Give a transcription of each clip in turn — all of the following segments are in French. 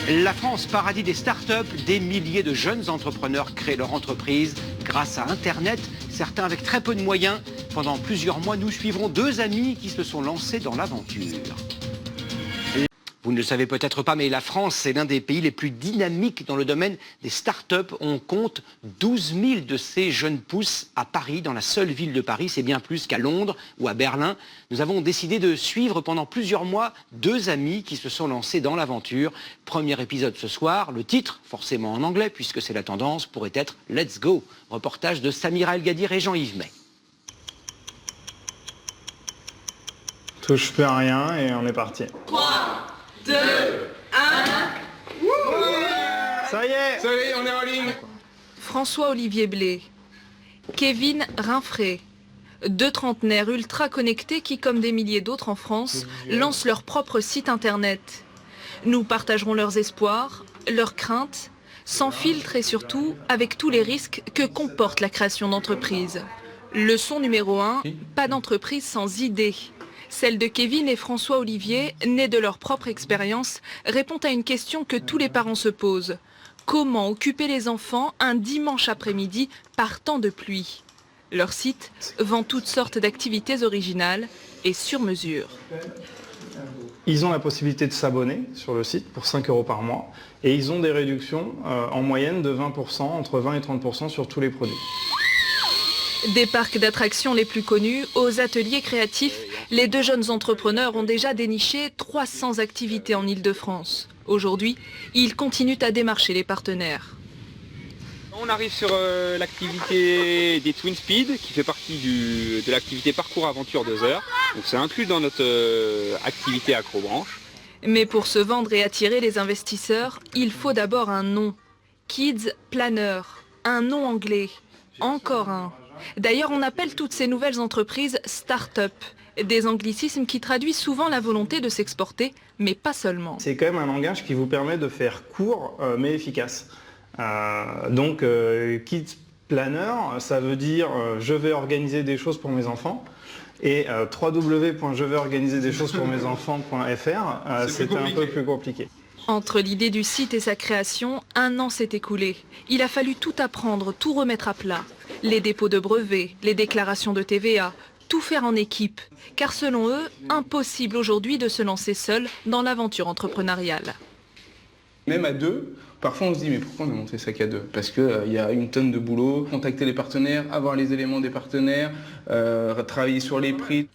La France, paradis des start-up, des milliers de jeunes entrepreneurs créent leur entreprise grâce à Internet, certains avec très peu de moyens. Pendant plusieurs mois, nous suivrons deux amis qui se sont lancés dans l'aventure. Vous ne le savez peut-être pas, mais la France est l'un des pays les plus dynamiques dans le domaine des start-up. On compte 12 000 de ces jeunes pousses à Paris, dans la seule ville de Paris. C'est bien plus qu'à Londres ou à Berlin. Nous avons décidé de suivre pendant plusieurs mois deux amis qui se sont lancés dans l'aventure. Premier épisode ce soir. Le titre, forcément en anglais, puisque c'est la tendance, pourrait être « Let's go ». Reportage de Samira El Gadir et Jean-Yves May. Touche plus à rien et on est parti. 3, 2, 1. Ça y est, on est en ligne. François-Olivier Blé, Kevin Rinfray, deux trentenaires ultra connectés qui, comme des milliers d'autres en France, lancent leur propre site internet. Nous partagerons leurs espoirs, leurs craintes, sans filtre et surtout avec tous les risques que comporte la création d'entreprises. Leçon numéro 1, pas d'entreprise sans idée. Celle de Kevin et François-Olivier, nés de leur propre expérience, répond à une question que tous les parents se posent. Comment occuper les enfants un dimanche après-midi par temps de pluie? Leur site vend toutes sortes d'activités originales et sur mesure. Ils ont la possibilité de s'abonner sur le site pour 5 € par mois et ils ont des réductions en moyenne de 20%, entre 20 et 30% sur tous les produits. Des parcs d'attractions les plus connus aux ateliers créatifs, les deux jeunes entrepreneurs ont déjà déniché 300 activités en Île-de-France. Aujourd'hui, ils continuent à démarcher les partenaires. On arrive sur l'activité des Twin Speed qui fait partie de l'activité Parcours Aventure 2 heures. Donc c'est inclus dans notre activité Acrobranche. Mais pour se vendre et attirer les investisseurs, il faut d'abord un nom. Kids Planner, un nom anglais. Encore un. D'ailleurs, on appelle toutes ces nouvelles entreprises start-up, des anglicismes qui traduisent souvent la volonté de s'exporter, mais pas seulement. C'est quand même un langage qui vous permet de faire court mais efficace. Kids Planner, ça veut dire je vais organiser des choses pour mes enfants. Et www.jevaisorganiser-des-choses-pour-mes-enfants.fr, c'était un peu plus compliqué. Entre l'idée du site et sa création, un an s'est écoulé. Il a fallu tout apprendre, tout remettre à plat. Les dépôts de brevets, les déclarations de TVA, tout faire en équipe. Car selon eux, impossible aujourd'hui de se lancer seul dans l'aventure entrepreneuriale. Même à deux, parfois on se dit mais pourquoi on a monté ça qu'à deux? Parce qu'il y a une tonne de boulot, contacter les partenaires, avoir les éléments des partenaires, travailler sur les prix.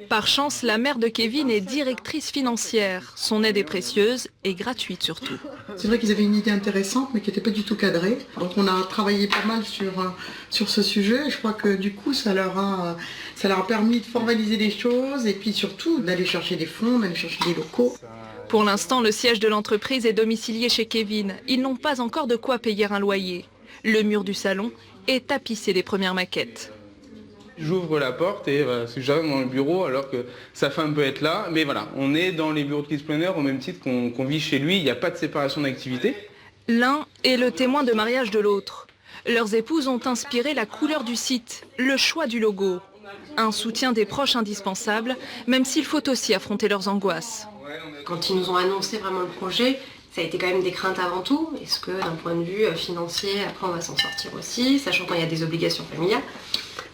Par chance, la mère de Kevin est directrice financière. Son aide est précieuse et gratuite surtout. C'est vrai qu'ils avaient une idée intéressante mais qui n'était pas du tout cadrée. Donc on a travaillé pas mal sur ce sujet et je crois que du coup ça leur a permis de formaliser les choses et puis surtout d'aller chercher des fonds, d'aller chercher des locaux. Pour l'instant, le siège de l'entreprise est domicilié chez Kevin. Ils n'ont pas encore de quoi payer un loyer. Le mur du salon est tapissé des premières maquettes. J'ouvre la porte et j'arrive dans le bureau alors que sa femme peut être là. Mais voilà, on est dans les bureaux de Kids Planner au même titre qu'on vit chez lui. Il n'y a pas de séparation d'activité. L'un est le témoin de mariage de l'autre. Leurs épouses ont inspiré la couleur du site, le choix du logo. Un soutien des proches indispensable, même s'il faut aussi affronter leurs angoisses. Quand ils nous ont annoncé vraiment le projet, ça a été quand même des craintes avant tout. Est-ce que d'un point de vue financier, après on va s'en sortir aussi, sachant qu'il y a des obligations familiales.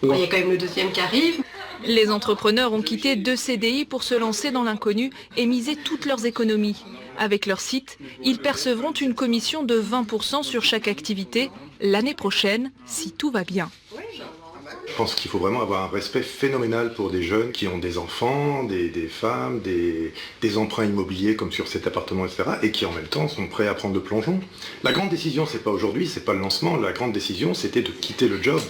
Il y a quand même le deuxième qui arrive. Les entrepreneurs ont quitté 2 CDI pour se lancer dans l'inconnu et miser toutes leurs économies. Avec leur site, ils percevront une commission de 20% sur chaque activité l'année prochaine, si tout va bien. Je pense qu'il faut vraiment avoir un respect phénoménal pour des jeunes qui ont des enfants, des femmes, des emprunts immobiliers comme sur cet appartement, etc. et qui en même temps sont prêts à prendre le plongeon. La grande décision, c'est pas aujourd'hui, c'est pas le lancement. La grande décision, c'était de quitter le job.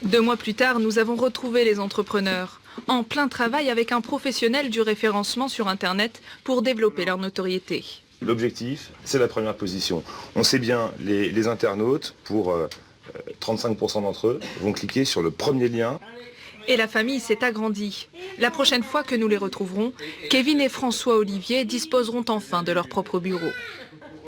2 mois plus tard, nous avons retrouvé les entrepreneurs, en plein travail avec un professionnel du référencement sur Internet pour développer leur notoriété. L'objectif, c'est la première position. On sait bien, les internautes, pour 35% d'entre eux, vont cliquer sur le premier lien. Et la famille s'est agrandie. La prochaine fois que nous les retrouverons, Kevin et François-Olivier disposeront enfin de leur propre bureau.